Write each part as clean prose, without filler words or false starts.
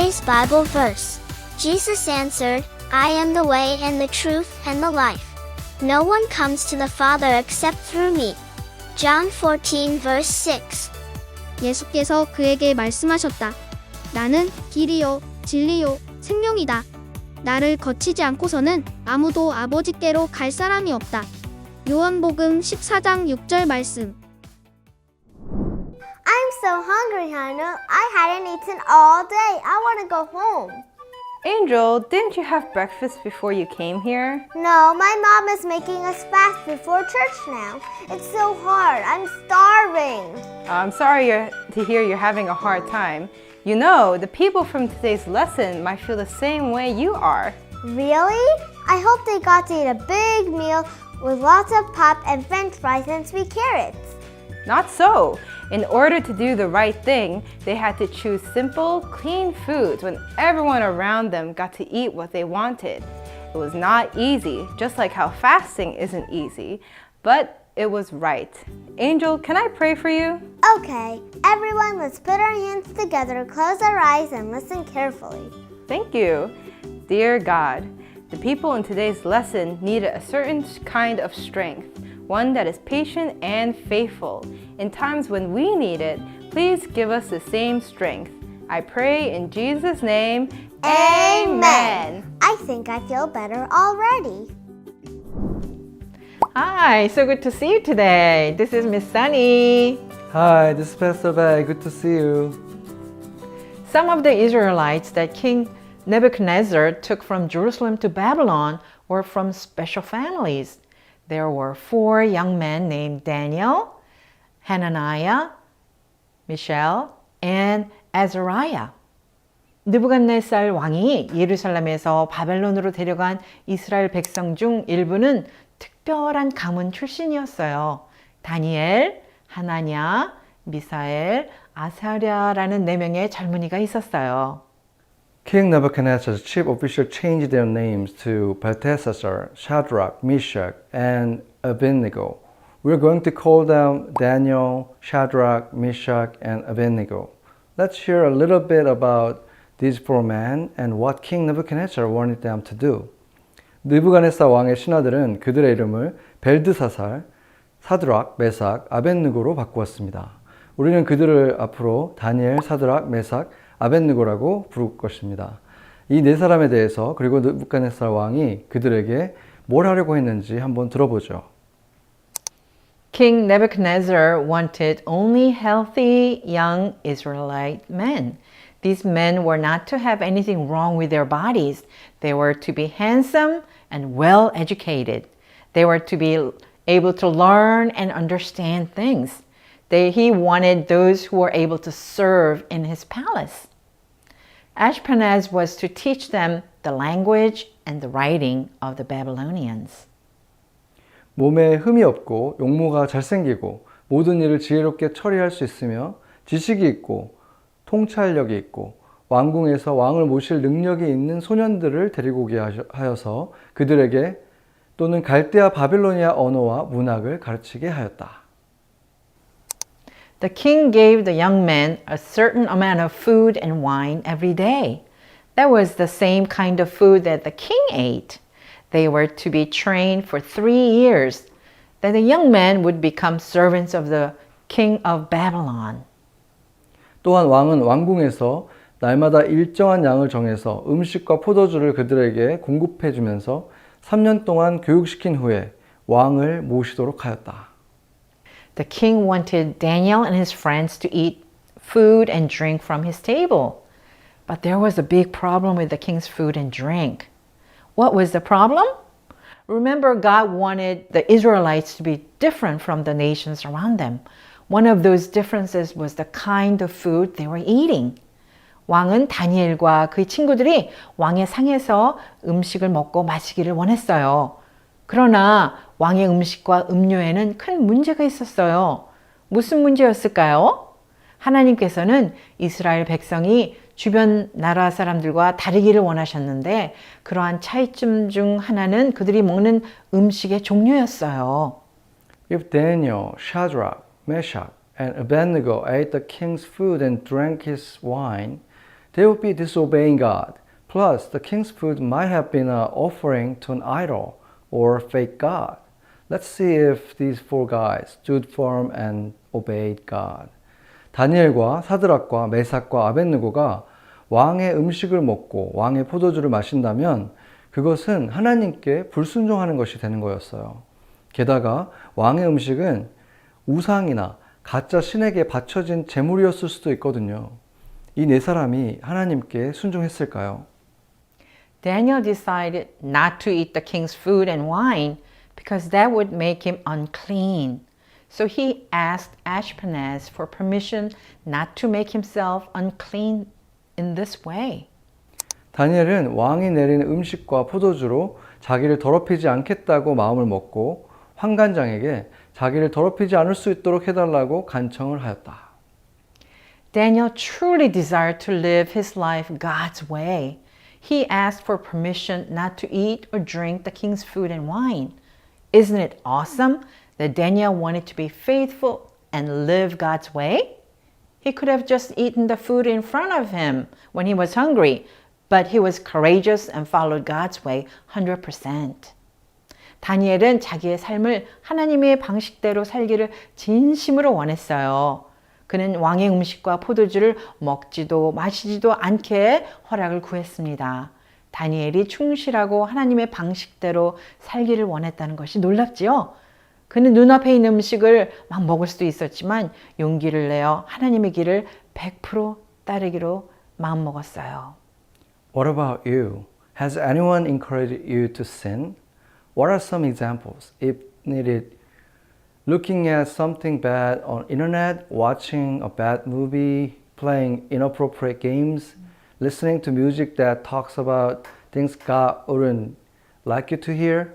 Today's Bible verse. Jesus answered, I am the way and the truth and the life. No one comes to the Father except through me. John 14 verse 6. 예수께서 그에게 말씀하셨다. 나는 길이요, 진리요, 생명이다. 나를 거치지 않고서는 아무도 아버지께로 갈 사람이 없다. 요한복음 14장 6절 말씀. I'm so hungry, Hannah. I hadn't eaten all day. I want to go home. Angel, didn't you have breakfast before you came here? No, my mom is making us fast before church now. It's so hard. I'm starving. I'm sorry to hear you're having a hard time. You know, the people from today's lesson might feel the same way you are. Really? I hope they got to eat a big meal with lots of pop and french fries and sweet carrots. Not so. In order to do the right thing, they had to choose simple, clean foods when everyone around them got to eat what they wanted. It was not easy, just like how fasting isn't easy, but it was right. Angel, can I pray for you? Okay, everyone, let's put our hands together, close our eyes, and listen carefully. Thank you. Dear God, the people in today's lesson needed a certain kind of strength, one that is patient and faithful. In times when we need it, please give us the same strength. I pray in Jesus' name, Amen. I think I feel better already. Hi, so good to see you today. This is Miss Sunny. Hi, this is Pastor Bai. Good to see you. Some of the Israelites that King Nebuchadnezzar took from Jerusalem to Babylon were from special families. There were 4 young men named Daniel, Hananiah, Mishael, and Azariah. 느부갓네살 왕이 예루살렘에서 바벨론으로 데려간 이스라엘 백성 중 일부는 특별한 가문 출신이었어요. 다니엘, 하나냐, 미사엘, 아사랴라는 4명의 젊은이가 있었어요. King Nebuchadnezzar's chief official changed their names to Belteshazzar, Shadrach, Meshach, and Abednego. We're going to call them Daniel, Shadrach, Meshach, and Abednego. Let's hear a little bit about these 4 men and what King Nebuchadnezzar wanted them to do. 느부갓네살 왕의 신하들은 그들의 이름을 벨드사살, 사드락, 메삭, 아벳느고로 바꾸었습니다. 우리는 그들을 앞으로 다니엘, 사드락, 메삭, 아벳느고라고 부를 것입니다. 이 4사람에 대해서 그리고 느부갓네살 왕이 그들에게 뭘 하려고 했는지 한번 들어보죠. King Nebuchadnezzar wanted only healthy young Israelite men. These men were not to have anything wrong with their bodies. They were to be handsome and well educated. They were to be able to learn and understand things. He wanted those who were able to serve in his palace. Ashpenaz was to teach them the language and the writing of the Babylonians. 몸에 흠이 없고 용모가 잘생기고 모든 일을 지혜롭게 처리할 수 있으며 지식이 있고 통찰력이 있고 왕궁에서 왕을 모실 능력이 있는 소년들을 데리고 오게 하여서 그들에게 또는 갈대아 바빌로니아 언어와 문학을 가르치게 하였다. The king gave the young men a certain amount of food and wine every day. That was the same kind of food that the king ate. They were to be trained for 3 years. Then the young men would become servants of the king of Babylon. 또한 왕은 왕궁에서 날마다 일정한 양을 정해서 음식과 포도주를 그들에게 공급해 주면서 3년 동안 교육시킨 후에 왕을 모시도록 하였다. The king wanted Daniel and his friends to eat food and drink from his table. But there was a big problem with the king's food and drink. What was the problem? Remember, God wanted the Israelites to be different from the nations around them. One of those differences was the kind of food they were eating. 왕은 다니엘과 그의 친구들이 왕의 상에서 음식을 먹고 마시기를 원했어요. 그러나 왕의 음식과 음료에는 큰 문제가 있었어요. 무슨 문제였을까요? 하나님께서는 이스라엘 백성이 주변 나라 사람들과 다르기를 원하셨는데 그러한 차이점 중 하나는 그들이 먹는 음식의 종류였어요. If Daniel, Shadrach, Meshach, and Abednego ate the king's food and drank his wine, they would be disobeying God. Plus, the king's food might have been an offering to an idol or fake God. Let's see if these four guys stood firm and obeyed God. 다니엘과 사드락과 메삭과 아벳느고가 왕의 음식을 먹고 왕의 포도주를 마신다면 그것은 하나님께 불순종하는 것이 되는 거였어요. 게다가 왕의 음식은 우상이나 가짜 신에게 바쳐진 제물이었을 수도 있거든요. 이 네 사람이 하나님께 순종했을까요? Daniel decided not to eat the king's food and wine because that would make him unclean. So he asked Ashpenaz for permission not to make himself unclean in this way. 다니엘은 왕이 내리는 음식과 포도주로 자기를 더럽히지 않겠다고 마음을 먹고 환관장에게 자기를 더럽히지 않을 수 있도록 해달라고 간청을 하였다. Daniel truly desired to live his life God's way. He asked for permission not to eat or drink the king's food and wine. Isn't it awesome that Daniel wanted to be faithful and live God's way? He could have just eaten the food in front of him when he was hungry, but he was courageous and followed God's way 100%. 다니엘은 자기의 삶을 하나님의 방식대로 살기를 진심으로 원했어요. 그는 왕의 음식과 포도주를 먹지도 마시지도 않게 허락을 구했습니다. 다니엘이 충실하고 하나님의 방식대로 살기를 원했다는 것이 놀랍지요? 그는 눈앞에 있는 음식을 막 먹을 수도 있었지만 용기를 내어 하나님의 길을 100% 따르기로 마음먹었어요. What about you? Has anyone encouraged you to sin? What are some examples? If needed, looking at something bad on internet, watching a bad movie, playing inappropriate games, listening to music that talks about things God wouldn't like you to hear,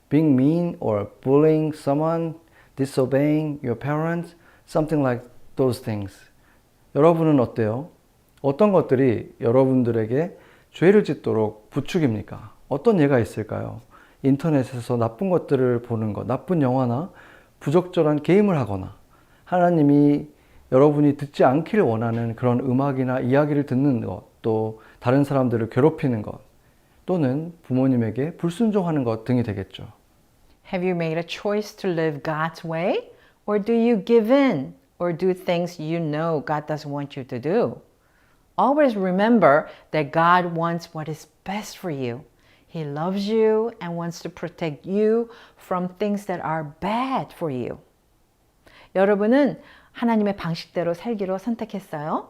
being mean or bullying someone, disobeying your parents, something like those things. 여러분은 어때요? 어떤 것들이 여러분들에게 죄를 짓도록 부추깁니까? 어떤 예가 있을까요? 인터넷에서 나쁜 것들을 보는 것, 나쁜 영화나 부적절한 게임을 하거나 하나님이 여러분이 듣지 않기를 원하는 그런 음악이나 이야기를 듣는 것, 또 다른 사람들을 괴롭히는 것, 또는 부모님에게 불순종하는 것 등이 되겠죠. Have you made a choice to live God's way? Or do you give in or do things you know God doesn't want you to do? Always remember that God wants what is best for you. He loves you and wants to protect you from things that are bad for you. 여러분은 하나님의 방식대로 살기로 선택했어요?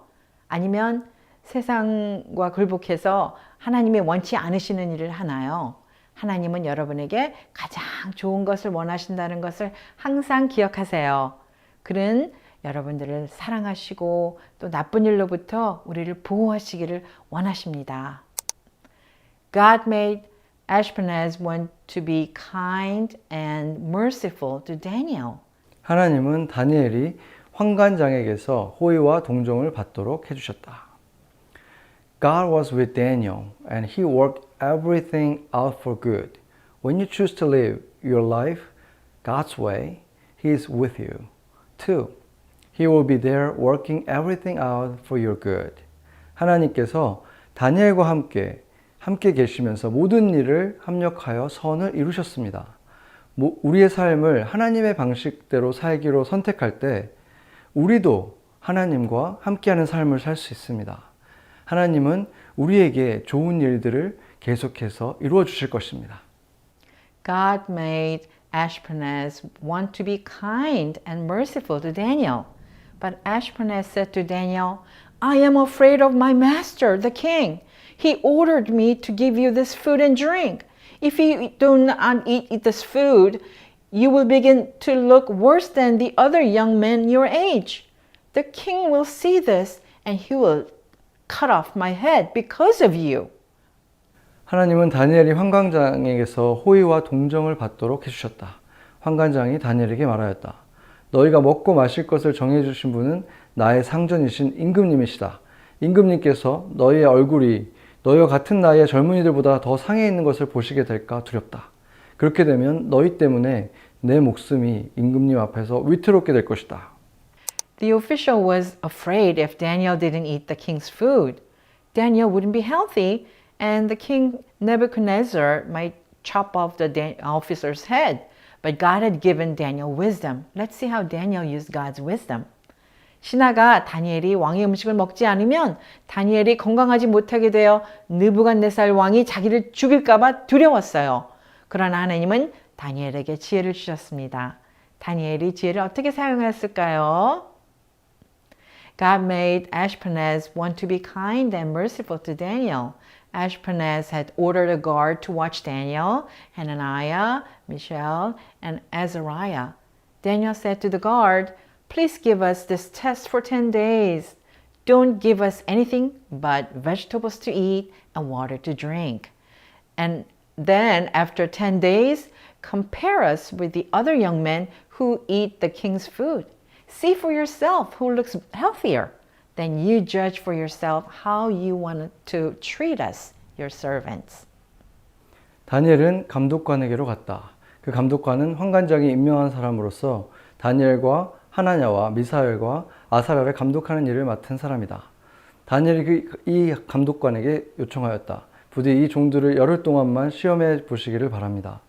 아니면 세상과 굴복해서 하나님이 원치 않으시는 일을 하나요? 하나님은 여러분에게 가장 좋은 것을 원하신다는 것을 항상 기억하세요. 그는 여러분들을 사랑하시고 또 나쁜 일로부터 우리를 보호하시기를 원하십니다. God made Ashpenaz want to be kind and merciful to Daniel. 하나님은 다니엘이 환관장에게서 호의와 동정을 받도록 해주셨다. God was with Daniel and he worked everything out for good. When you choose to live your life God's way, he is with you. 2. He will be there working everything out for your good. 하나님께서 다니엘과 함께 계시면서 모든 일을 합력하여 선을 이루셨습니다. 우리의 삶을 하나님의 방식대로 살기로 선택할 때 우리도 하나님과 함께하는 삶을 살 수 있습니다. 하나님은 우리에게 좋은 일들을 계속해서 이루어 주실 것입니다. God made Ashpenaz want to be kind and merciful to Daniel. But Ashpenaz said to Daniel, I am afraid of my master, the king. He ordered me to give you this food and drink. If you do not eat this food, you will begin to look worse than the other young men your age. The king will see this and he will cut off my head because of you. 하나님은 다니엘이 환관장에게서 호의와 동정을 받도록 해주셨다. 환관장이 다니엘에게 말하였다. 너희가 먹고 마실 것을 정해주신 분은 나의 상전이신 임금님이시다. 임금님께서 너희의 얼굴이 너희와 같은 나이의 젊은이들보다 더 상해 있는 것을 보시게 될까 두렵다. 그렇게 되면 너희 때문에 내 목숨이 임금님 앞에서 위태롭게 될 것이다. The official was afraid if Daniel didn't eat the king's food. Daniel wouldn't be healthy and the king Nebuchadnezzar might chop off the officer's head. But God had given Daniel wisdom. Let's see how Daniel used God's wisdom. 신하가 다니엘이 왕의 음식을 먹지 않으면 다니엘이 건강하지 못하게 되어 느부갓네살 왕이 자기를 죽일까 봐 두려웠어요. 그러나 하나님은 다니엘에게 지혜를 주셨습니다. 다니엘이 지혜를 어떻게 사용했을까요? God made Ashpenaz want to be kind and merciful to Daniel. Ashpenaz had ordered a guard to watch Daniel, Hananiah, Mishael, and Azariah. Daniel said to the guard, "Please give us this test for 10 days. Don't give us anything but vegetables to eat and water to drink. And then after 10 days, compare us with the other young men who eat the king's food. See for yourself who looks healthier. Then you judge for yourself how you want to treat us, your servants." 다니엘은 감독관에게로 갔다. 그 감독관은 환관장이 임명한 사람으로서 다니엘과 하나냐와 미사엘과 아사랴를 감독하는 일을 맡은 사람이다. 다니엘이 이 감독관에게 요청하였다. 부디 이 종들을 열흘 동안만 시험해 보시기를 바랍니다.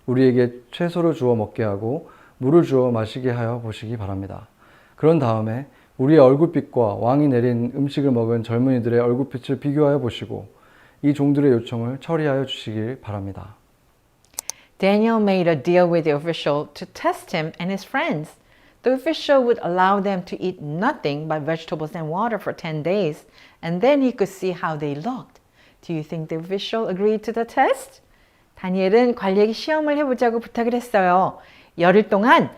우리에게 채소를 주어 먹게 하고 물을 주어 마시게 하여 보시기 바랍니다. 그런 다음에 우리의 얼굴빛과 왕이 내린 음식을 먹은 젊은이들의 얼굴빛을 비교하여 보시고 이 종들의 요청을 처리하여 주시길 바랍니다. Daniel made a deal with the official to test him and his friends. The official would allow them to eat nothing but vegetables and water for 10 days, and then he could see how they looked. Do you think the official agreed to the test? 다니엘은 관리에게 시험을 해보자고 부탁을 했어요. 열흘 동안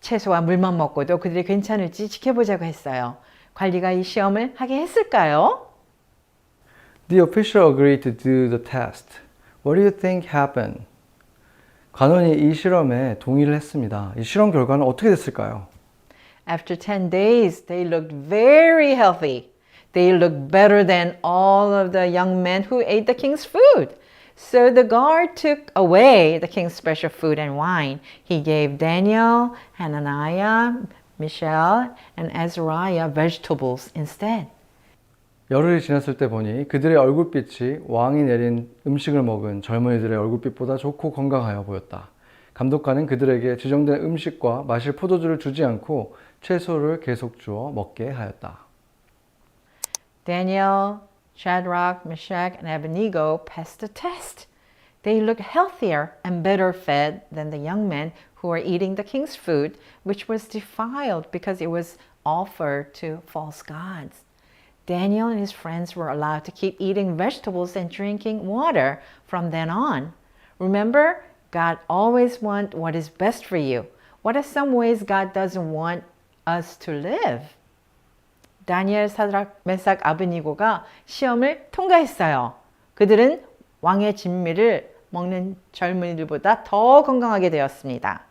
채소와 물만 먹고도 그들이 괜찮을지 지켜보자고 했어요. 관리가 이 시험을 하게 했을까요? The official agreed to do the test. What do you think happened? 관원이 이 실험에 동의를 했습니다. 이 실험 결과는 어떻게 됐을까요? After 10 days, they looked very healthy. They looked better than all of the young men who ate the king's food. So the guard took away the king's special food and wine. He gave Daniel, Hananiah, Mishael, and Azariah vegetables instead. 열흘이 지났을 때 보니 그들의 얼굴빛이 왕이 내린 음식을 먹은 젊은이들의 얼굴빛보다 좋고 건강하여 보였다. 감독관은 그들에게 지정된 음식과 마실 포도주를 주지 않고 채소를 계속 주어 먹게 하였다. Daniel, Shadrach, Meshach, and Abednego passed the test. They looked healthier and better fed than the young men who were eating the king's food, which was defiled because it was offered to false gods. Daniel and his friends were allowed to keep eating vegetables and drinking water from then on. Remember, God always wants what is best for you. What are some ways God doesn't want us to live? 다니엘, 사드락, 메삭, 아베니고가 시험을 통과했어요. 그들은 왕의 진미를 먹는 젊은이들보다 더 건강하게 되었습니다.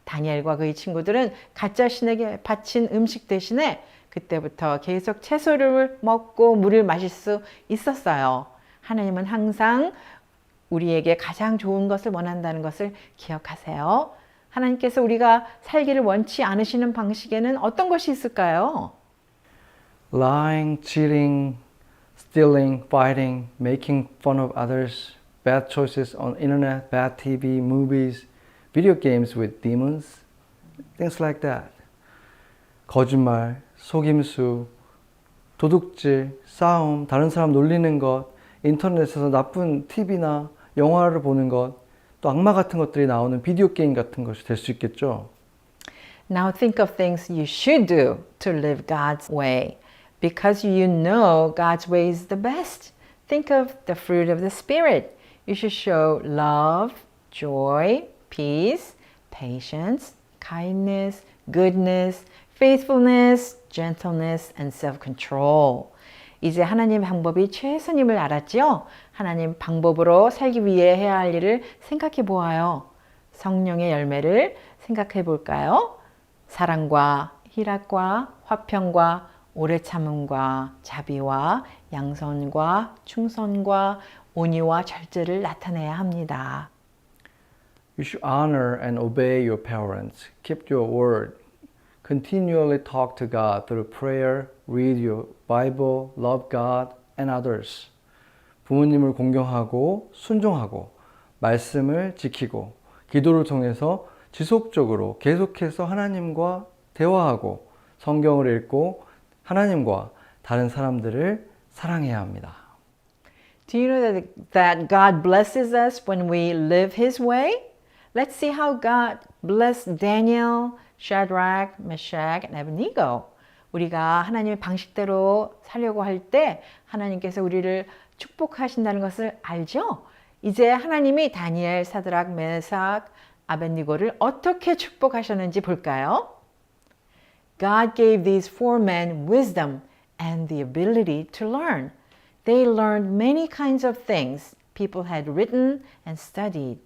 다니엘과 그의 친구들은 가짜 신에게 바친 음식 대신에 그때부터 계속 채소를 먹고 물을 마실 수 있었어요. 하나님은 항상 우리에게 가장 좋은 것을 원한다는 것을 기억하세요. 하나님께서 우리가 살기를 원치 않으시는 방식에는 어떤 것이 있을까요? Lying, cheating, stealing, fighting, making fun of others, bad choices on internet, bad TV, movies, video games with demons, things like that. 거짓말, 속임수, 도둑질, 싸움, 다른 사람 놀리는 것, 인터넷에서 나쁜 TV나 영화를 보는 것, 또 악마 같은 것들이 나오는 비디오 게임 같은 것이 될 수 있겠죠. Now think of things you should do to live God's way. Because you know God's way is the best. Think of the fruit of the Spirit. You should show love, joy, peace, patience, kindness, goodness, faithfulness, gentleness, and self-control. 이제 하나님 방법이 최선임을 알았지요? 하나님 방법으로 살기 위해 해야 할 일을 생각해 보아요. 성령의 열매를 생각해 볼까요? 사랑과 희락과 화평과 오래 참음과 자비와 양선과 충성과 온유와 절제를 나타내야 합니다. You should honor and obey your parents. Keep your word. Continually talk to God through prayer, read your Bible, love God, and others. 부모님을 공경하고 순종하고 말씀을 지키고 기도를 통해서 지속적으로 계속해서 하나님과 대화하고 성경을 읽고 하나님과 다른 사람들을 사랑해야 합니다. Do you know that God blesses us when we live His way? Let's see how God blessed Daniel, Shadrach, Meshach, and Abednego. 우리가 하나님의 방식대로 살려고 할 때 하나님께서 우리를 축복하신다는 것을 알죠? 이제 하나님이 다니엘, 사드락, 메삭, 아벳니고를 어떻게 축복하셨는지 볼까요? God gave these four men wisdom and the ability to learn. They learned many kinds of things people had written and studied.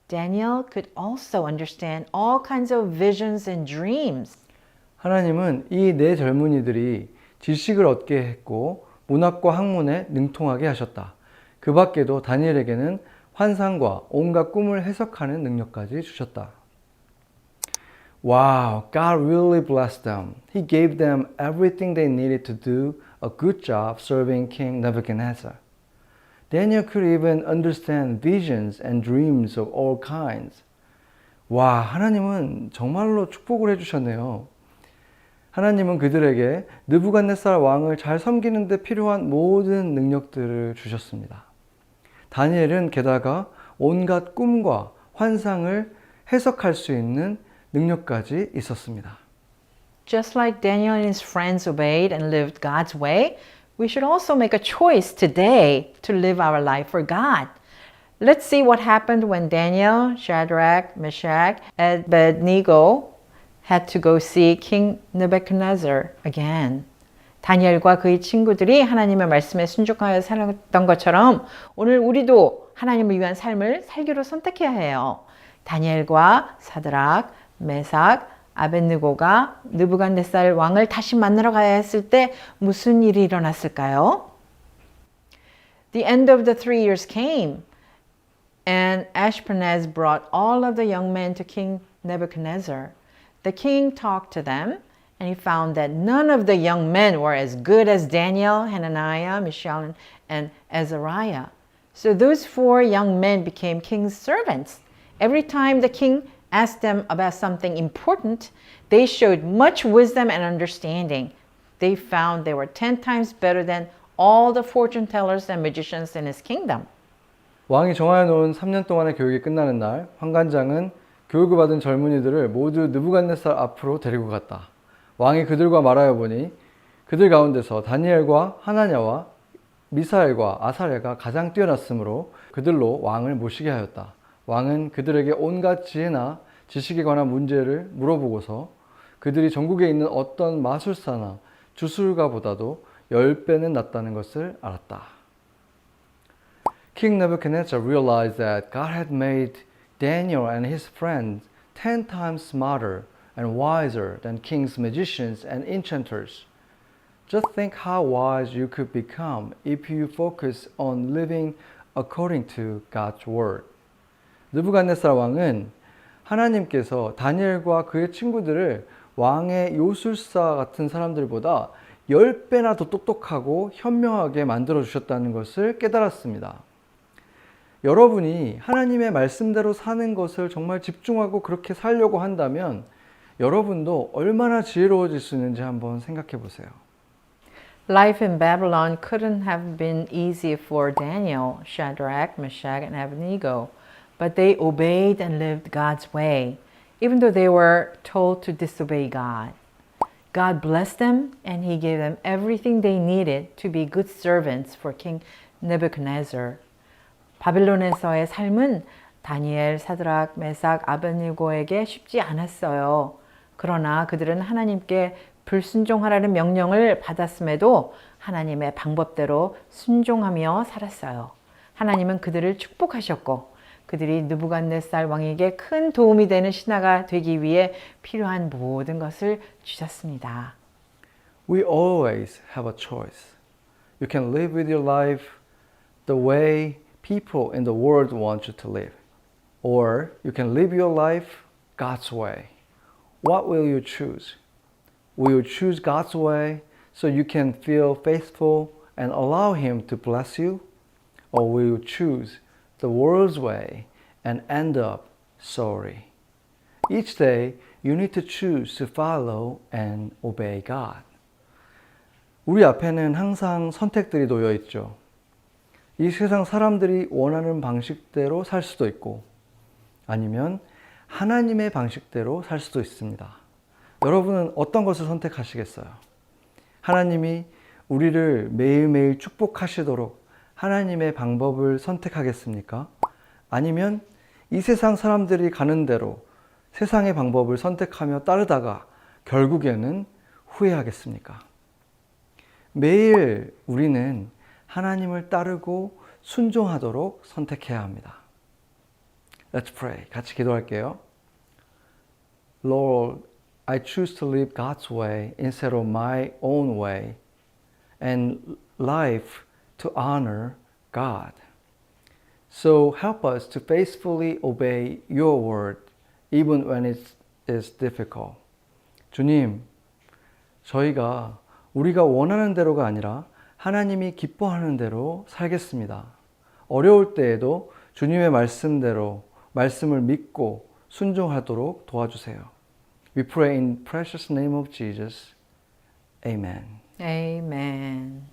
Daniel could also understand all kinds of visions and dreams. 하나님은 이 네 젊은이들이 지식을 얻게 했고 문학과 학문에 능통하게 하셨다. 그 밖에도 다니엘에게는 환상과 온갖 꿈을 해석하는 능력까지 주셨다. Wow, God really blessed them. He gave them everything they needed to do a good job serving King Nebuchadnezzar. Daniel could even understand visions and dreams of all kinds. 와, 하나님은 정말로 축복을 해주셨네요. 하나님은 그들에게 느부갓네살 왕을 잘 섬기는 데 필요한 모든 능력들을 주셨습니다. 다니엘은 게다가 온갖 꿈과 환상을 해석할 수 있는 능력까지 있었습니다. Just like Daniel and his friends obeyed and lived God's way, we should also make a choice today to live our life for God. Let's see what happened when Daniel, Shadrach, Meshach, and Abednego had to go see King Nebuchadnezzar again. 다니엘과 그의 친구들이 하나님의 말씀에 순종하여 살았던 것처럼 오늘 우리도 하나님을 위한 삶을 살기로 선택해야 해요. 다니엘과 사드락, 메삭, 아벳느고가 느부갓네살 왕을 다시 만나러 가야 했을 때 무슨 일이 일어났을까요? The end of the 3 years came, and Ashpenaz brought all of the young men to King Nebuchadnezzar. The king talked to them, and he found that none of the young men were as good as Daniel, Hananiah, Mishael, and Azariah. So those 4 young men became king's servants. Every time the king asked them about something important, they showed much wisdom and understanding. They found they were 10 times better than all the fortune tellers and magicians in his kingdom. 왕이 정하여 놓은 3년 동안의 교육이 끝나는 날, 환관장은 교육을 받은 젊은이들을 모두 느부갓네살 앞으로 데리고 갔다. 왕이 그들과 말하여 보니 그들 가운데서 다니엘과 하나냐와 미사엘과 아사랴가 가장 뛰어났으므로 그들로 왕을 모시게 하였다. 왕은 그들에게 온갖 지혜나 지식에 관한 문제를 물어보고서 그들이 전국에 있는 어떤 마술사나 주술가보다도 10배는 낫다는 것을 알았다. King Nebuchadnezzar realized that God had made Daniel and his friends 10 times smarter and wiser than king's magicians and enchanters. Just think how wise you could become if you focus on living according to God's word. 느부갓네살 왕은 하나님께서 다니엘과 그의 친구들을 왕의 요술사 같은 사람들보다 10배나 더 똑똑하고 현명하게 만들어 주셨다는 것을 깨달았습니다. 여러분이 하나님의 말씀대로 사는 것을 정말 집중하고 그렇게 살려고 한다면 여러분도 얼마나 지혜로워질 수 있는지 한번 생각해 보세요. Life in Babylon couldn't have been easy for Daniel, Shadrach, Meshach, and Abednego, but they obeyed and lived God's way, even though they were told to disobey God. God blessed them, and He gave them everything they needed to be good servants for King Nebuchadnezzar. 바빌론에서의 삶은 다니엘, 사드락, 메삭, 아벳느고에게 쉽지 않았어요. 그러나 그들은 하나님께 불순종하라는 명령을 받았음에도 하나님의 방법대로 순종하며 살았어요. 하나님은 그들을 축복하셨고 그들이 느부갓네살 왕에게 큰 도움이 되는 신하가 되기 위해 필요한 모든 것을 주셨습니다. We always have a choice. You can live with your life the way people in the world want you to live. Or you can live your life God's way. What will you choose? Will you choose God's way so you can feel faithful and allow Him to bless you? Or will you choose the world's way and end up sorry? Each day, you need to choose to follow and obey God. 우리 앞에는 항상 선택들이 놓여 있죠. 이 세상 사람들이 원하는 방식대로 살 수도 있고, 아니면 하나님의 방식대로 살 수도 있습니다. 여러분은 어떤 것을 선택하시겠어요? 하나님이 우리를 매일매일 축복하시도록 하나님의 방법을 선택하겠습니까? 아니면 이 세상 사람들이 가는 대로 세상의 방법을 선택하며 따르다가 결국에는 후회하겠습니까? 매일 우리는 하나님을 따르고 순종하도록 선택해야 합니다. Let's pray. 같이 기도할게요. Lord, I choose to live God's way instead of my own way and life to honor God. So help us to faithfully obey your word even when it is difficult. 주님, 저희가 우리가 원하는 대로가 아니라 하나님이 기뻐하는 대로 살겠습니다. 어려울 때에도 주님의 말씀대로 말씀을 믿고 순종하도록 도와주세요. We pray in precious name of Jesus. Amen. Amen.